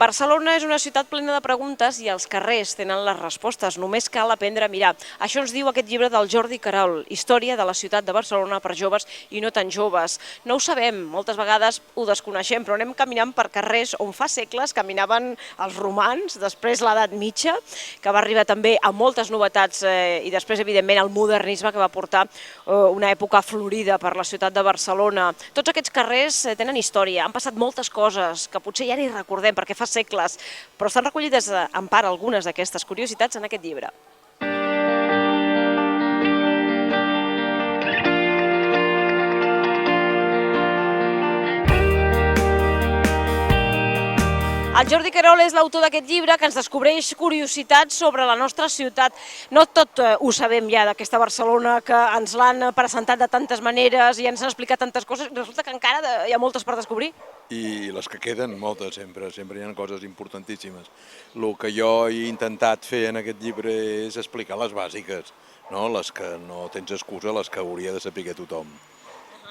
Barcelona és una ciutat plena de preguntes i els carrers tenen les respostes, només cal aprendre a mirar. Això ens diu aquest llibre del Jordi Querol, Història de la ciutat de Barcelona per joves i no tan joves. No ho sabem, moltes vegades ho desconeixem, però anem caminant per carrers on fa segles caminaven els romans, després l'edat mitja, que va arribar també a moltes novetats i després, evidentment, el modernisme que va portar una època florida per la ciutat de Barcelona. Tots aquests carrers tenen història, han passat moltes coses que potser ja ni recordem perquè fa segles, però estan recollides en part algunes d'aquestes curiositats en aquest llibre. El Jordi Querol és l'autor d'aquest llibre que ens descobreix curiositats sobre la nostra ciutat. No tot ho sabem ja d'aquesta Barcelona, que ens l'han presentat de tantes maneres i ens han explicat tantes coses, resulta que encara hi ha moltes per descobrir. I les que queden, moltes sempre hi ha coses importantíssimes. El que jo he intentat fer en aquest llibre és explicar les bàsiques, no? Les que no tens excusa, les que hauria de saber tothom.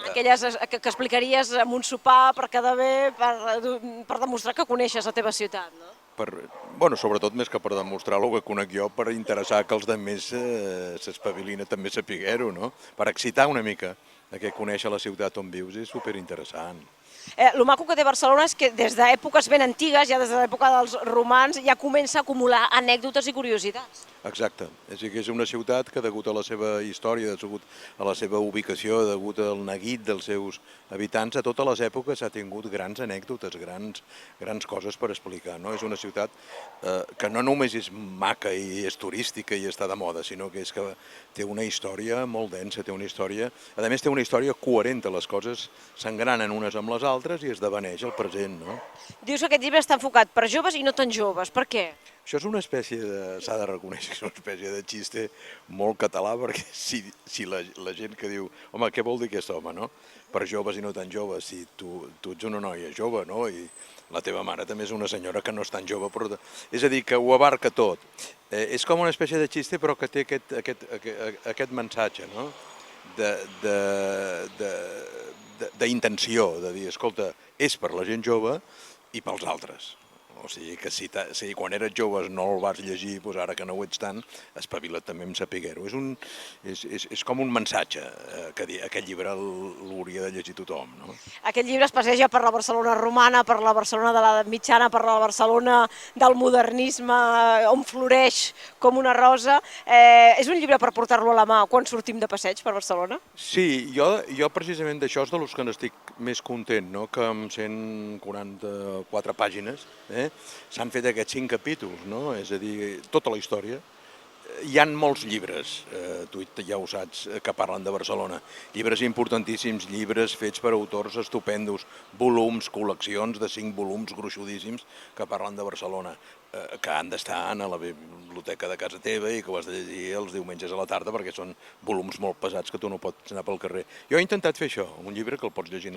Aquelles que explicaries en un sopar per quedar bé, per demostrar que coneixes la teva ciutat, no? Sobretot més que per demostrar el que conec jo, per interessar que els altres s'espavilin a també saber-ho, no? Per excitar una mica que conèixer la ciutat on vius és superinteressant. El maco que té Barcelona és que des d'èpoques ben antigues, ja des de l'època dels romans, ja comença a acumular anècdotes i curiositats. Exacte, és una ciutat que degut a la seva història, degut a la seva ubicació, degut al neguit dels seus habitants, a totes les èpoques ha tingut grans anècdotes, grans coses per explicar. No? És una ciutat que no només és maca i és turística i està de moda, sinó que té una història molt densa, té una història coherent, les coses s'engranen unes amb les altres i esdeveneix el present. No? Dius que aquest llibre està enfocat per joves i no tan joves, per què? Això és una espècie s'ha de reconèixer, és una espècie de xiste molt català, perquè si la gent que diu, home, què vol dir aquest home, no? Per joves i no tan joves, si tu ets una noia jove, no? I la teva mare també és una senyora que no és tan jove, però... És a dir, que ho abarca tot. És com una espècie de xiste, però que té aquest missatge, no? D'intenció, de dir, escolta, és per la gent jove i pels altres. O sigui que si quan eres jove no el vas llegir, doncs ara que no ho ets tant, espavila't també amb saber-ho. És com un missatge que aquest llibre l'hauria de llegir tothom. No? Aquest llibre es passeja per la Barcelona romana, per la Barcelona de l'edat mitjana, per la Barcelona del modernisme, on floreix com una rosa. És un llibre per portar-lo a la mà quan sortim de passeig per Barcelona? Sí, jo precisament d'això és de los que n'estic més content, no? Que amb 144 pàgines s'han fet aquests 5 capítols, no? És a dir, tota la història. Hi ha molts llibres, tu ja ho saps, que parlen de Barcelona. Llibres importantíssims, llibres fets per autors estupendos, volums, col·leccions de 5 volums gruixudíssims que parlen de Barcelona, que han d'estar a la biblioteca de casa teva i que ho has de llegir els diumenges a la tarda perquè són volums molt pesats que tu no pots anar pel carrer. Jo he intentat fer això, un llibre que el pots llegir en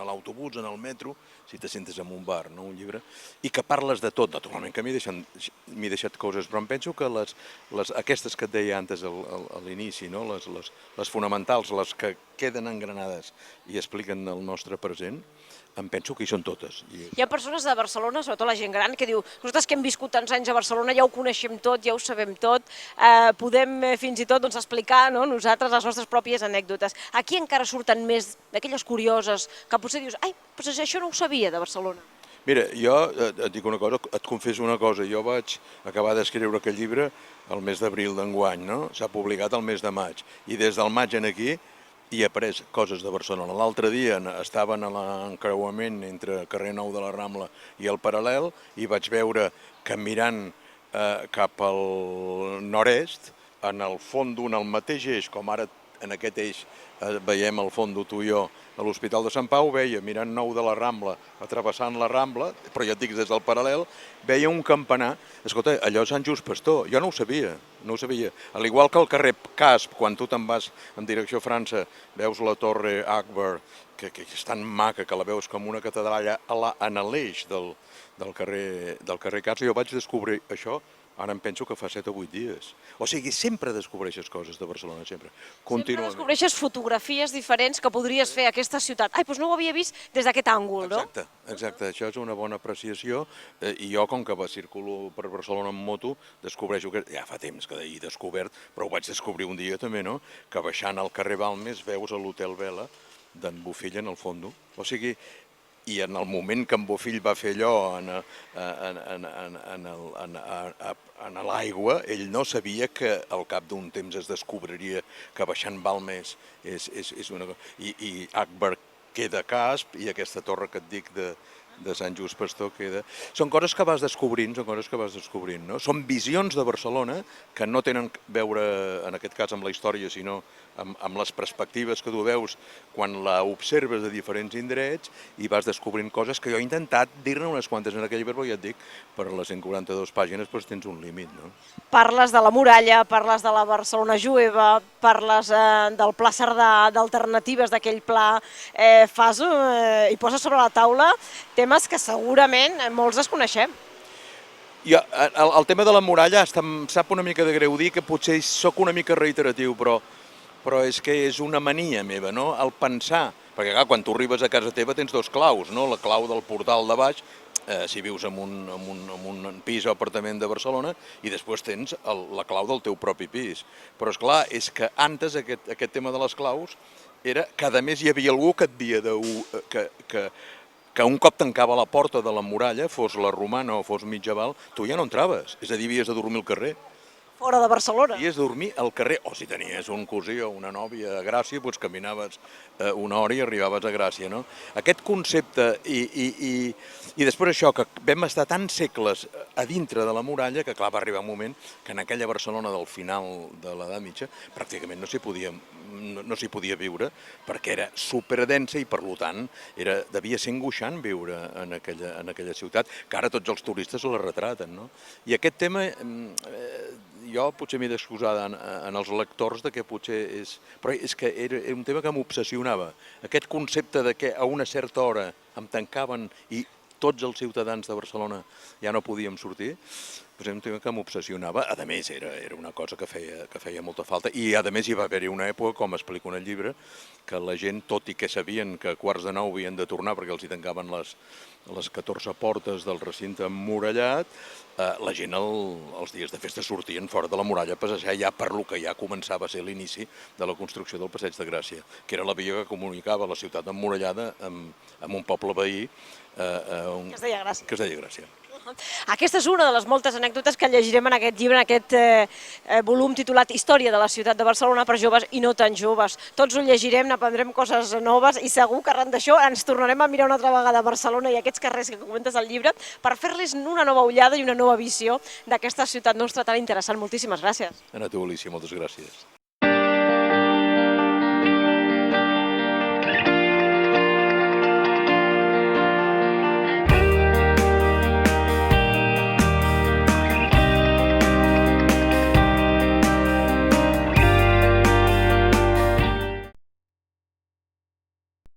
l'autobús, en el metro, si te sentes en un bar, un llibre, i que parles de tot. Naturalment que m'he deixat coses, però em penso que aquestes que et deia antes a l'inici, les fonamentals, les que queden engranades i expliquen el nostre present, em penso que hi són totes. Hi ha persones de Barcelona, sobretot la gent gran, que diu nosaltres que hem viscut tants anys a Barcelona ja ho coneixem tot, ja ho sabem tot, podem fins i tot explicar nosaltres les nostres pròpies anècdotes. Aquí encara surten més d'aquelles curioses que potser dius, ai, però això no ho sabia de Barcelona. Mira, jo et dic una cosa, et confesso una cosa, jo vaig acabar d'escriure aquest llibre el mes d'abril d'enguany, no? S'ha publicat el mes de maig, i des del maig en aquí he après coses de Barcelona. L'altre dia estaven a l'encreuament entre carrer Nou de la Rambla i el Paral·lel i vaig veure que mirant cap al nord-est, en el fons en el mateix eix, com ara en aquest eix veiem al fons tu i jo a l'Hospital de Sant Pau, veia, mirant Nou de la Rambla, travessant la Rambla, però ja et dic des del Paral·lel, veia un campanar. Escolta, allò és Sant Just Pastor, jo no ho sabia, Al igual que el carrer Casp, quan tu te'n vas en direcció a França, veus la Torre Akbar, que és tan maca que la veus com una catedral en l'eix del carrer Casp. Jo vaig descobrir això Ara em penso que fa 7 o 8 dies. O sigui, sempre descobreixes coses de Barcelona, sempre. Sempre Contínuament. descobreixes fotografies diferents que podries fer a aquesta ciutat. Ai, doncs no ho havia vist des d'aquest àngul, no? Exacte, exacte. Això és una bona apreciació i jo, com que circulo per Barcelona en moto, descobreixo que ja fa temps que hi he descobert, però ho vaig descobrir un dia també, no?, que baixant al carrer Balmes veus l'Hotel Vela d'en Bofill en el fondo. O sigui, i en el moment que en Bofill va fer allò en l'aigua, ell no sabia que al cap d'un temps es descobriria que baixant Balmes és una cosa. I Akbar queda casp i aquesta torre que et dic de Sant Just Pastor queda... Són coses que vas descobrint, no? Són visions de Barcelona que no tenen a veure, en aquest cas, amb la història, sinó amb les perspectives que tu veus quan la observes de diferents indrets i vas descobrint coses que jo he intentat dir-ne unes quantes en aquell llibre, però ja et dic, per les 142 pàgines doncs tens un límit, no? Parles de la muralla, parles de la Barcelona jueva, parles del Pla Cerdà, d'alternatives d'aquell pla, i poses sobre la taula temes que segurament molts desconeixem. El tema de la muralla em sap una mica de greu dir que potser sóc una mica reiteratiu, però és que és una mania meva, no?, el pensar, perquè clar, quan tu arribes a casa teva tens dos claus, no?, la clau del portal de baix, si vius en un pis o apartament de Barcelona, i després tens la clau del teu propi pis. Però esclar, és que antes aquest tema de les claus era que a més hi havia algú que et havia que un cop tancava la porta de la muralla, fos la romana o fos mitjaval, tu ja no entraves, és a dir, havies de dormir al carrer. Fora de Barcelona. Havies de dormir al carrer, o si tenies un cosí o una nòvia a Gràcia, doncs caminaves una hora i arribaves a Gràcia, no? Aquest concepte i després això, que vam estar tants segles a dintre de la muralla que clar, va arribar un moment que en aquella Barcelona del final de l'edat mitja pràcticament no s'hi podia viure perquè era superdensa i per tant devia ser angoixant viure en aquella ciutat, que ara tots els turistes la retraten, no? I aquest tema jo potser m'he d'excusar en els lectors de que potser és... Però és que era un tema que m'obsessionava. Aquest concepte de que a una certa hora em tancaven i tots els ciutadans de Barcelona ja no podíem sortir, és un tema que m'obsessionava. A més, era una cosa que feia molta falta. I a més hi va haver-hi una època, com explico en el llibre, que la gent, tot i que sabien que a 8:45 havien de tornar perquè els hi tancaven les 14 portes del recinte emmurallat, la gent els dies de festa sortien fora de la muralla a passejar ja per lo que ja començava a ser l'inici de la construcció del Passeig de Gràcia, que era la via que comunicava la ciutat emmurallada amb un poble veí Que es deia Gràcia. Que es deia Gràcia. Aquesta és una de les moltes anècdotes que llegirem en aquest llibre, en aquest volum titulat Història de la ciutat de Barcelona per joves i no tan joves. Tots ho llegirem, n'aprendrem coses noves i segur que arran d'això ens tornarem a mirar una altra vegada a Barcelona i aquests carrers que comentes al llibre per fer-los una nova ullada i una nova visió d'aquesta ciutat nostra tan interessant. Moltíssimes gràcies. A tu, Alicia, moltes gràcies.